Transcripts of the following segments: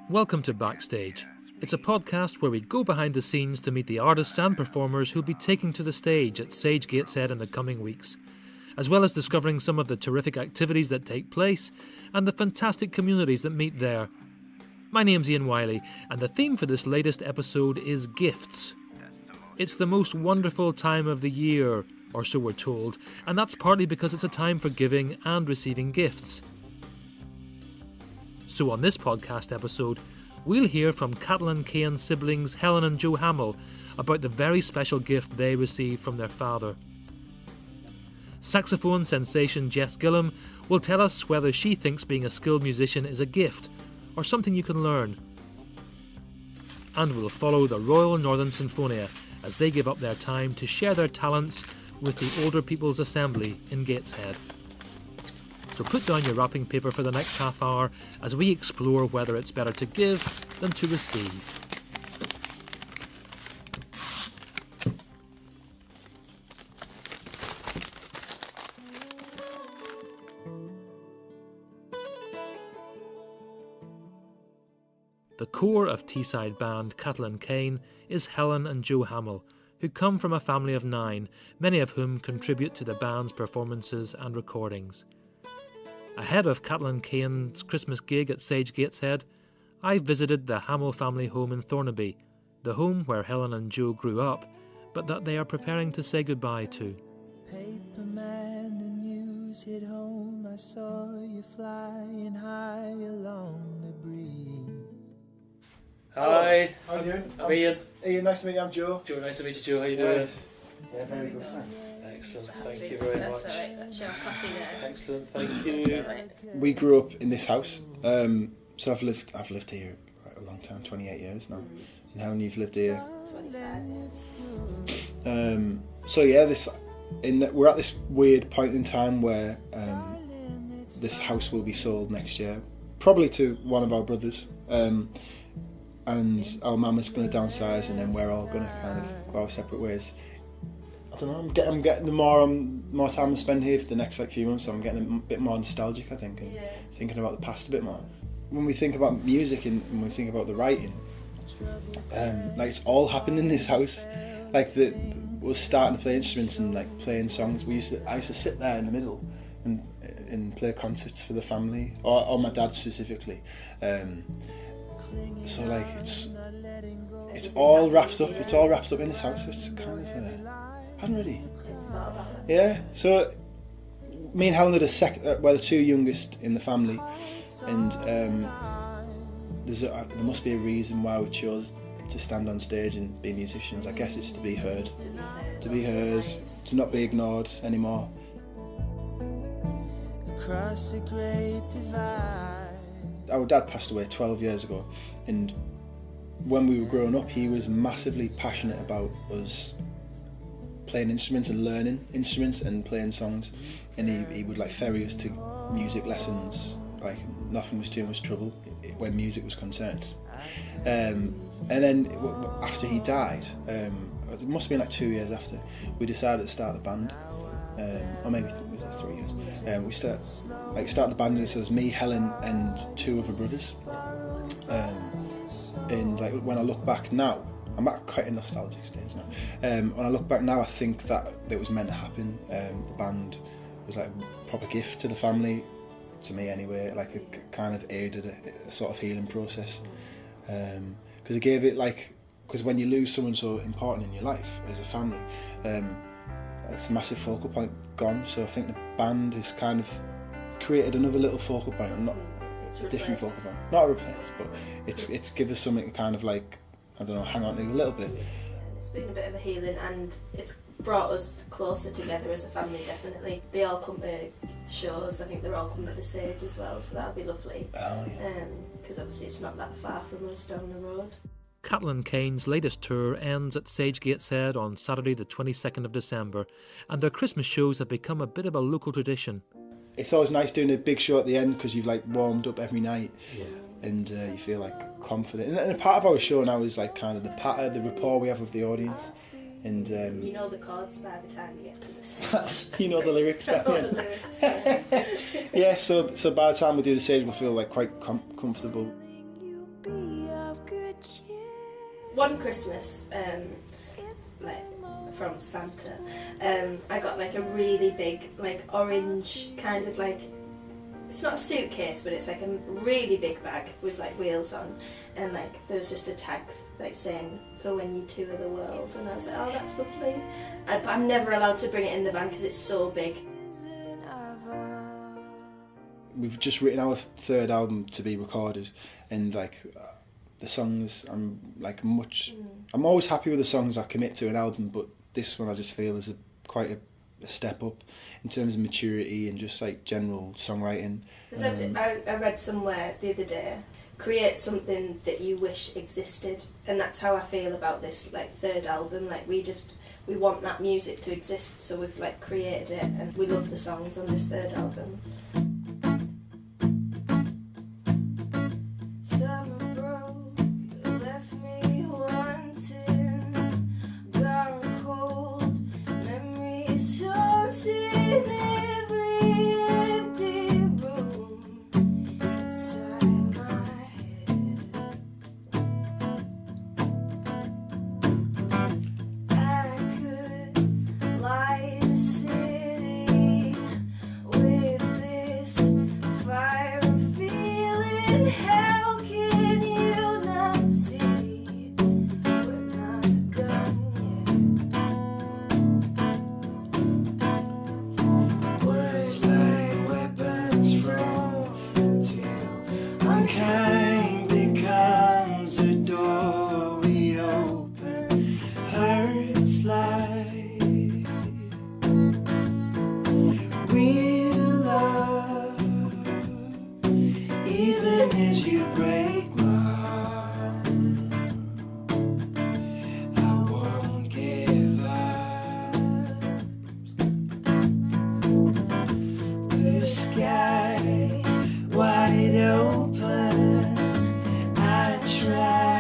Welcome to Backstage. It's a podcast where we go behind the scenes to meet the artists and performers who'll be taking to the stage at Sage Gateshead in the coming weeks, as well as discovering some of the terrific activities that take place and the fantastic communities that meet there. My name's Ian Wiley, and the theme for this latest episode is gifts. It's the most wonderful time of the year, or so we're told, and that's partly because it's a time for giving and receiving gifts. So on this podcast episode, we'll hear from Catelyn Cain siblings Helen and Joe Hamill about the very special gift they received from their father. Saxophone sensation Jess Gillam will tell us whether she thinks being a skilled musician is a gift or something you can learn. And we'll follow the Royal Northern Sinfonia as they give up their time to share their talents with the Older People's Assembly in Gateshead. So put down your wrapping paper for the next half hour as we explore whether it's better to give than to receive. The core of Teesside band Catelyn Cain is Helen and Joe Hamill, who come from a family of 9, many of whom contribute to the band's performances and recordings. Ahead of Catelyn Cain's Christmas gig at Sage Gateshead, I visited the Hamill family home in Thornaby, the home where Helen and Joe grew up, but that they are preparing to say goodbye to. Paperman and news hit home, I saw you flying high along the breeze. Hi. How are you doing? I'm Ian. Ian, nice to meet you. I'm Joe. Joe, nice to meet you, Joe. How you doing? Yeah, very good, thanks. Excellent, thank you very much. That's alright, that's your coffee there. Excellent, thank you. We grew up in this house, so I've lived here a long time, 28 years now. And Helen, you've lived here? 25. So yeah, we're at this weird point in time where this house will be sold next year, probably to one of our brothers. And our mum is going to downsize, and then we're all going to kind of go our separate ways. I don't know. I'm getting the more time to spend here for the next few months. So I'm getting a bit more nostalgic, I think, and thinking about the past a bit more. When we think about music and when we think about the writing, it's all happened in this house. We're starting to play instruments and playing songs. I used to sit there in the middle and play concerts for the family, or my dad specifically. So it's all wrapped up. It's all wrapped up in this house. So it's kind of I hadn't really. Yeah. So me and Helen are we're the 2 youngest in the family, and there must be a reason why we chose to stand on stage and be musicians. I guess it's to be heard, to not be ignored anymore. Across the great divide. Our dad passed away 12 years ago, and when we were growing up he was massively passionate about us playing instruments and learning instruments and playing songs, and he would ferry us to music lessons. Nothing was too much trouble when music was concerned. And then after he died, it must have been 2 years after, we decided to start the band. Or maybe it was 3 years. We start the band, and so it was me, Helen, and 2 other brothers. And when I look back now, I'm at quite a nostalgic stage now. When I look back now, I think that it was meant to happen. The band was a proper gift to the family, to me anyway. It kind of aided a sort of healing process, because it gave it because when you lose someone so important in your life as a family. It's a massive focal point gone, so I think the band has kind of created another little focal point, and not a different focal point. Not a replace, but it's given us something to kind of hang on to a little bit. It's been a bit of a healing, and it's brought us closer together as a family, definitely. They all come to shows. I think they're all coming to the Sage as well, so that'll be lovely. Oh yeah. Because obviously it's not that far from us down the road. Catelyn Cain's latest tour ends at Sage Gateshead on Saturday the 22nd of December, and their Christmas shows have become a bit of a local tradition. It's always nice doing a big show at the end because you've warmed up every night, and you feel confident. And a part of our show now is kind of the rapport we have with the audience. And You know the chords by the time you get to the stage. you know the lyrics. I know the lyrics, yeah. Yeah, so by the time we do the stage, we'll feel like quite comfortable. One Christmas, like from Santa, I got like a really big, like orange kind of like, it's not a suitcase, but it's like a really big bag with like wheels on, and like there was just a tag like saying for when you tour the world, and I was like, oh, that's lovely. But I'm never allowed to bring it in the van because it's so big. We've just written our third album to be recorded, and like the songs, I'm always happy with the songs I commit to an album, but this one I just feel is quite a step up in terms of maturity and just like general songwriting. Because I read somewhere the other day, create something that you wish existed, and that's how I feel about this like third album. Like we want that music to exist, so we've like created it, and we love the songs on this third album. Summer broke, left me wanting, gone cold, memories haunting every empty room inside my head. I could light a city with this fire of feeling. How can you not see we're not done yet? Words like weapons from until unkind becomes a door we open. Hurts like real love, even as you break my heart. I won't give up. Blue sky, wide open. I try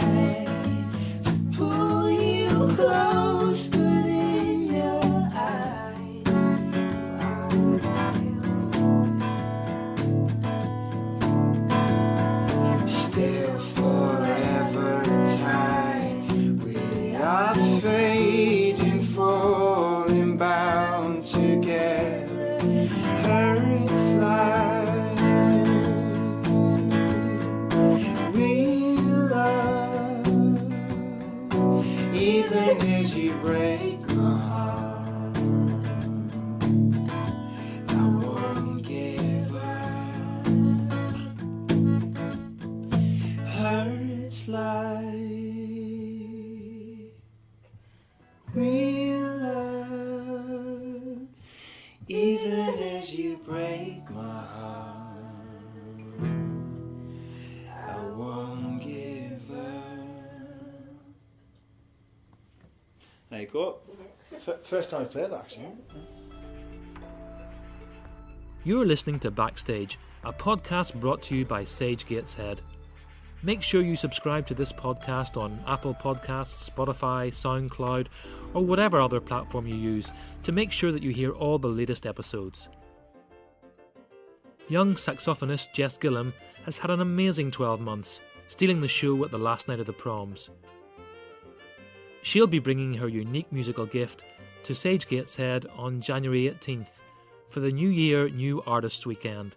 to pull you close, but in your eyes, I'm miles away. Still forever tied, we are fading, falling, bound together. Hurts like real love, even as you break my heart. I won't give up. Hurts like real love, even as you break my heart. I won't give up. There you go. First time I played that, actually. You're listening to Backstage, a podcast brought to you by Sage Gateshead. Make sure you subscribe to this podcast on Apple Podcasts, Spotify, SoundCloud, or whatever other platform you use to make sure that you hear all the latest episodes. Young saxophonist Jess Gillam has had an amazing 12 months, stealing the show at the last night of the proms. She'll be bringing her unique musical gift to Sage Gateshead on January 18th for the New Year New Artists Weekend,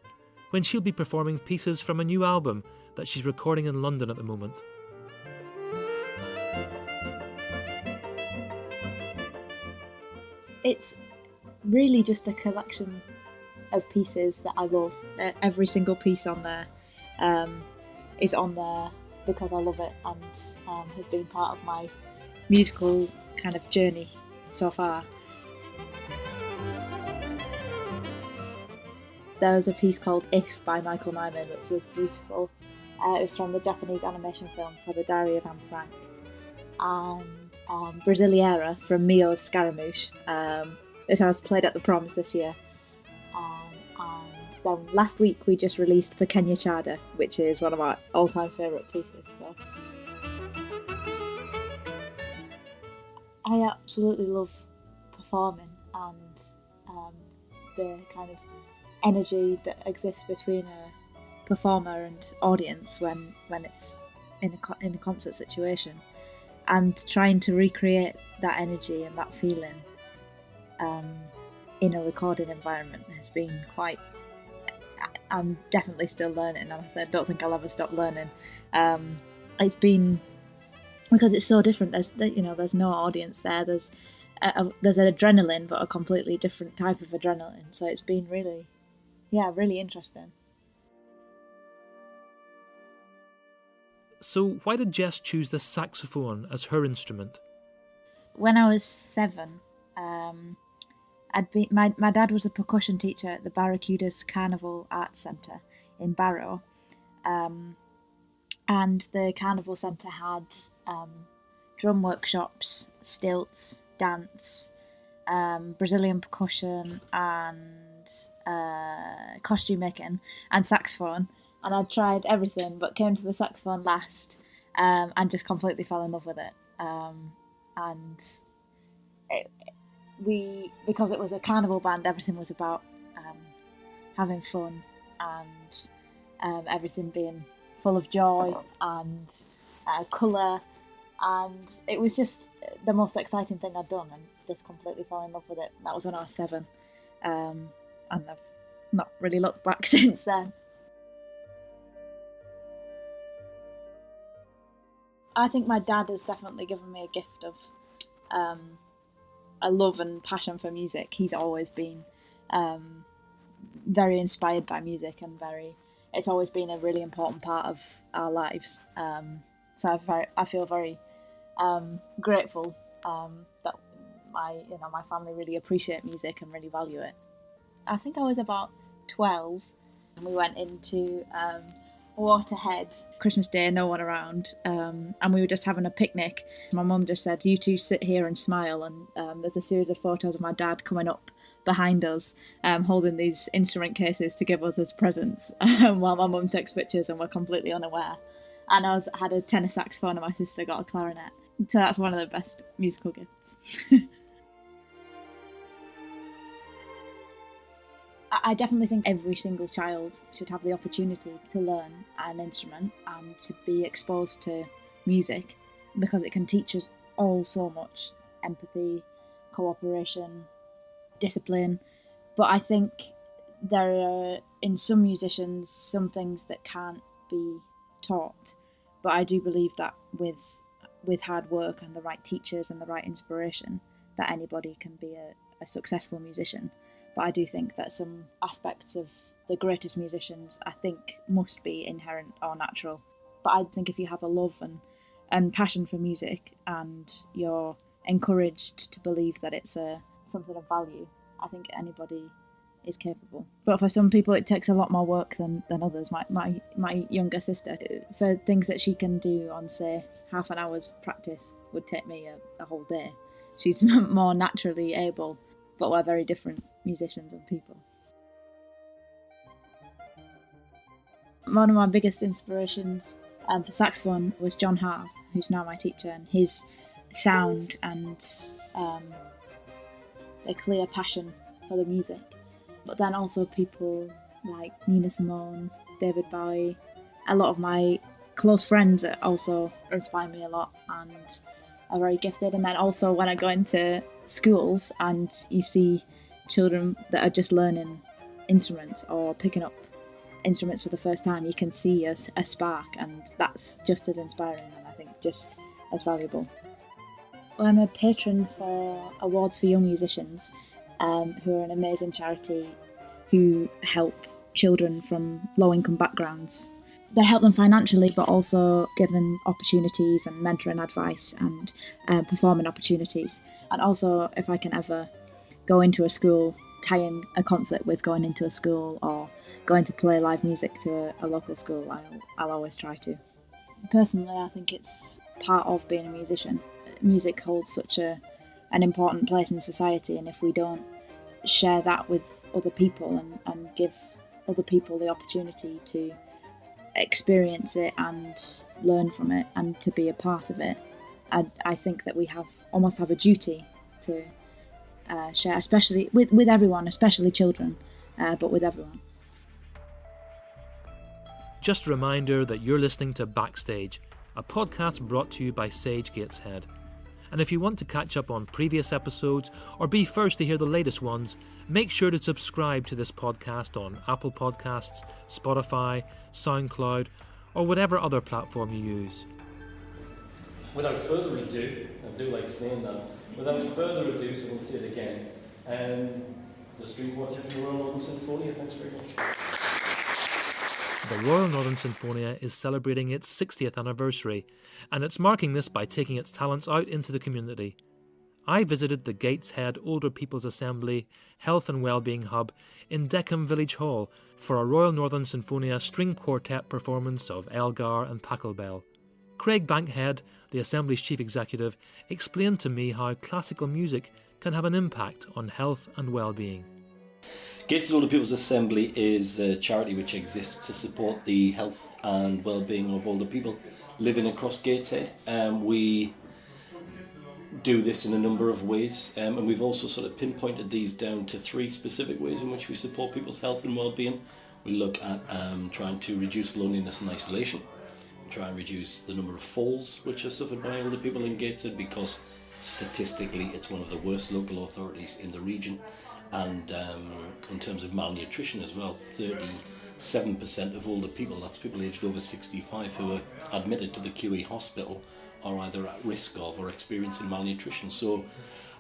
when she'll be performing pieces from a new album that she's recording in London at the moment. It's really just a collection of pieces that I love. Every single piece on there is on there because I love it and has been part of my musical kind of journey so far. There was a piece called If by Michael Nyman, which was beautiful. It was from the Japanese animation film For the Diary of Anne Frank. And Brasileira from Mio's Scaramouche, which I was played at the proms this year. And then last week we just released Pequena Chada, which is one of my all-time favourite pieces. So I absolutely love performing, and the kind of energy that exists between a performer and audience when it's in a concert situation, and trying to recreate that energy and that feeling in a recorded environment has been quite. I'm definitely still learning, and I don't think I'll ever stop learning. It's been because it's so different. There's no audience there. There's an adrenaline, but a completely different type of adrenaline. So it's been really interesting. So why did Jess choose the saxophone as her instrument? When I was 7, my dad was a percussion teacher at the Barracudas Carnival Arts Centre in Barrow, and the Carnival Centre had drum workshops, stilts, dance, Brazilian percussion, and costume making, and saxophone. And I tried everything, but came to the saxophone last, and just completely fell in love with it. Because it was a carnival band, everything was about having fun and everything being full of joy and colour, and it was just the most exciting thing I'd done, and just completely fell in love with it. That was when I was 7, and I've not really looked back since then. I think my dad has definitely given me a gift of a love and passion for music. He's always been very inspired by music, and it's always been a really important part of our lives. So I feel very grateful that my family really appreciate music and really value it. I think I was about 12, and we went into Waterhead, Christmas Day, no one around, and we were just having a picnic. My mum just said, "You two sit here and smile," and there's a series of photos of my dad coming up behind us, holding these instrument cases to give us as presents, while my mum takes pictures and we're completely unaware. And I had a tenor saxophone and my sister got a clarinet. So that's one of the best musical gifts. I definitely think every single child should have the opportunity to learn an instrument and to be exposed to music, because it can teach us all so much: empathy, cooperation, discipline. But I think there are, in some musicians, some things that can't be taught. But I do believe that with hard work and the right teachers and the right inspiration, that anybody can be a successful musician. But I do think that some aspects of the greatest musicians, I think, must be inherent or natural. But I think if you have a love and passion for music, and you're encouraged to believe that it's something of value, I think anybody is capable. But for some people it takes a lot more work than others. My younger sister, for things that she can do on, say, half an hour's practice, would take me a whole day. She's more naturally able, but we're very different musicians and people. One of my biggest inspirations for saxophone was John Harve, who's now my teacher, and his sound and the clear passion for the music. But then also people like Nina Simone, David Bowie, a lot of my close friends that also inspire me a lot and are very gifted. And then also when I go into schools and you see children that are just learning instruments or picking up instruments for the first time, you can see a spark, and that's just as inspiring and I think just as valuable. I'm a patron for Awards for Young Musicians, who are an amazing charity who help children from low-income backgrounds. They help them financially, but also give them opportunities and mentoring advice and performing opportunities. And also, if I can ever go into a school, tie in a concert with going into a school, or going to play live music to a local school, I'll always try to. Personally, I think it's part of being a musician. Music holds such an important place in society, and if we don't share that with other people and give other people the opportunity to experience it and learn from it and to be a part of it, I think that we almost have a duty to share, especially with everyone, especially children, but with everyone. Just a reminder that you're listening to Backstage, a podcast brought to you by Sage Gateshead. And if you want to catch up on previous episodes or be first to hear the latest ones, make sure to subscribe to this podcast on Apple Podcasts, Spotify, SoundCloud, or whatever other platform you use. Without further ado, I do like saying that, without further ado, so I'm going to say it again, the String Quartet from the Royal Northern Sinfonia, thanks very much. The Royal Northern Sinfonia is celebrating its 60th anniversary, and it's marking this by taking its talents out into the community. I visited the Gateshead Older People's Assembly Health and Wellbeing Hub in Deckham Village Hall for a Royal Northern Sinfonia string quartet performance of Elgar and Pachelbel. Craig Bankhead, the Assembly's chief executive, explained to me how classical music can have an impact on health and well-being. Gateshead Older People's Assembly is a charity which exists to support the health and well-being of older people living across Gateshead. We do this in a number of ways, and we've also sort of pinpointed these down to 3 specific ways in which we support people's health and well-being. We look at trying to reduce loneliness and isolation, try and reduce the number of falls which are suffered by older people in Gateshead, because statistically it's one of the worst local authorities in the region. And in terms of malnutrition as well, 37% of older people, that's people aged over 65 who are admitted to the QE hospital, are either at risk of or experiencing malnutrition. So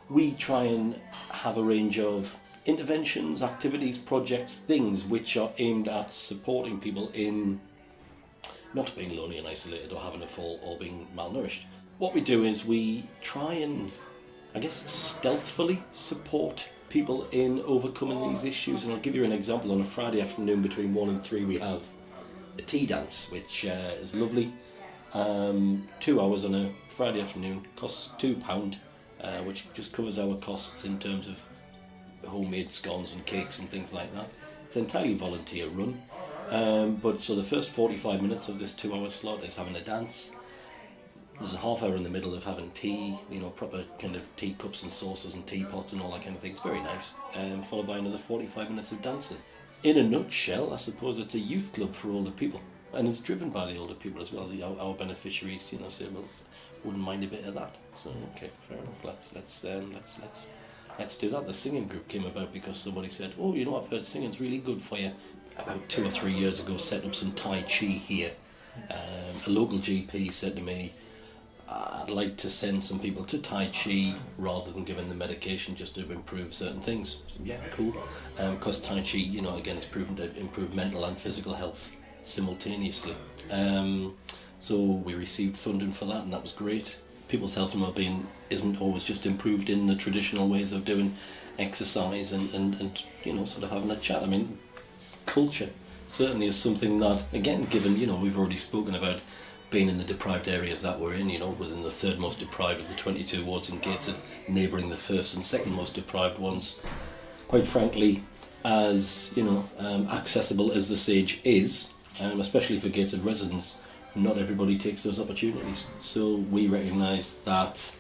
we try and have a range of interventions, activities, projects, things which are aimed at supporting people in not being lonely and isolated or having a fall or being malnourished. What we do is we try and, I guess, stealthily support people in overcoming these issues. And I'll give you an example. On a Friday afternoon between 1 and 3 we have a tea dance, which is lovely. 2 hours on a Friday afternoon, costs £2, which just covers our costs in terms of homemade scones and cakes and things like that. It's entirely volunteer run, but so the first 45 minutes of this 2 hour slot is having a dance. There's a half hour in the middle of having tea, proper kind of teacups and saucers and teapots and all that kind of thing. It's very nice, followed by another 45 minutes of dancing. In a nutshell, I suppose it's a youth club for older people, and it's driven by the older people as well. Our beneficiaries, say, well, wouldn't mind a bit of that. So okay, fair enough. Let's do that. The singing group came about because somebody said, "Oh, I've heard singing's really good for you." About 2 or 3 years ago, set up some Tai Chi here. A local GP said to me, I'd like to send some people to Tai Chi rather than giving them medication just to improve certain things. So, yeah, cool. Because Tai Chi, again, it's proven to improve mental and physical health simultaneously. So we received funding for that, and that was great. People's health and well-being isn't always just improved in the traditional ways of doing exercise and sort of having a chat. I mean, culture certainly is something that, again, given, we've already spoken about being in the deprived areas that we're in, within the 3rd most deprived of the 22 wards in Gateshead, neighbouring the 1st and 2nd most deprived ones. Quite frankly, as accessible as the Sage is, especially for Gateshead residents, not everybody takes those opportunities. So we recognise that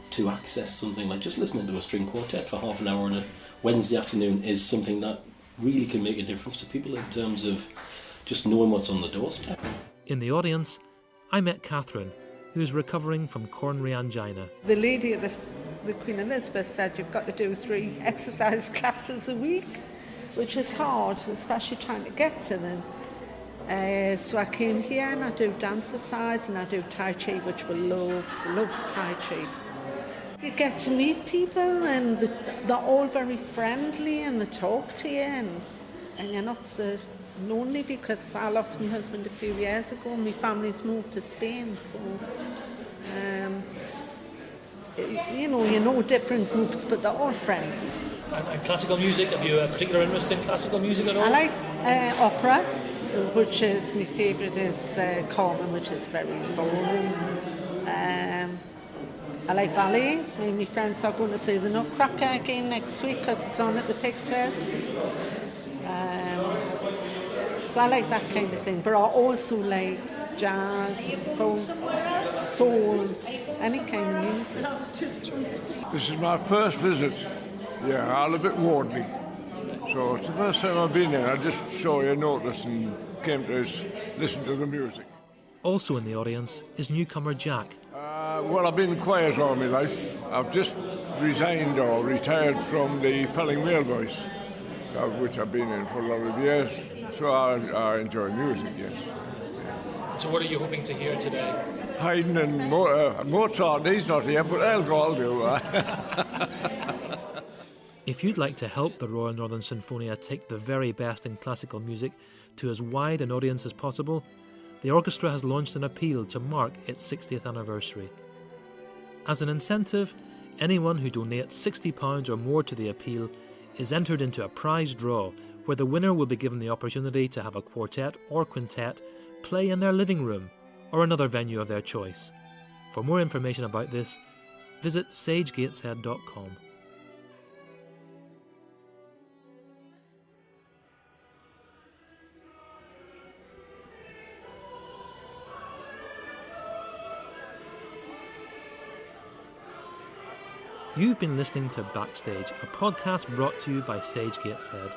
to access something like just listening to a string quartet for half an hour on a Wednesday afternoon is something that really can make a difference to people in terms of just knowing what's on the doorstep. In the audience, I met Catherine, who's recovering from coronary angina. The lady at the Queen Elizabeth said you've got to do 3 exercise classes a week, which is hard, especially trying to get to them. So I came here and I do dance exercise and I do Tai Chi, which we love Tai Chi. You get to meet people and they're all very friendly and they talk to you and you're not so lonely, because I lost my husband a few years ago and my family's moved to Spain, so different groups, but they're all friendly. And classical music, have you a particular interest in classical music at all? I like opera, which is my favourite is Carmen, which is very boring. I like ballet. My friends are going to see the Nutcracker again next week because it's on at the Pictures. So I like that kind of thing, but I also like jazz, folk, soul, any kind of music. This is my first visit. Yeah, I'm a bit Wardley. So it's the first time I've been here. I just saw your notice and came to listen to the music. Also in the audience is newcomer Jack. Well, I've been in choirs all my life. I've just resigned or retired from the Felling Male Voice, which I've been in for a lot of years. So I enjoy music, yes. So what are you hoping to hear today? Haydn and Mozart, he's not here, but I'll do. If you'd like to help the Royal Northern Sinfonia take the very best in classical music to as wide an audience as possible, the orchestra has launched an appeal to mark its 60th anniversary. As an incentive, anyone who donates £60 or more to the appeal is entered into a prize draw where the winner will be given the opportunity to have a quartet or quintet play in their living room or another venue of their choice. For more information about this, visit sagegateshead.com. You've been listening to Backstage, a podcast brought to you by Sage Gateshead.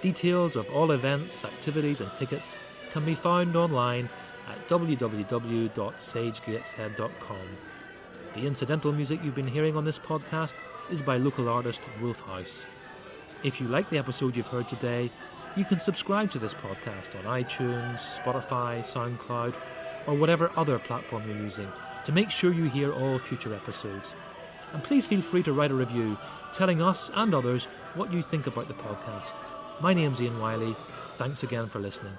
Details of all events, activities and tickets can be found online at www.sagegateshead.com. The incidental music you've been hearing on this podcast is by local artist Wolf House. If you like the episode you've heard today, you can subscribe to this podcast on iTunes, Spotify, SoundCloud, or whatever other platform you're using to make sure you hear all future episodes. And please feel free to write a review telling us and others what you think about the podcast. My name's Ian Wiley. Thanks again for listening.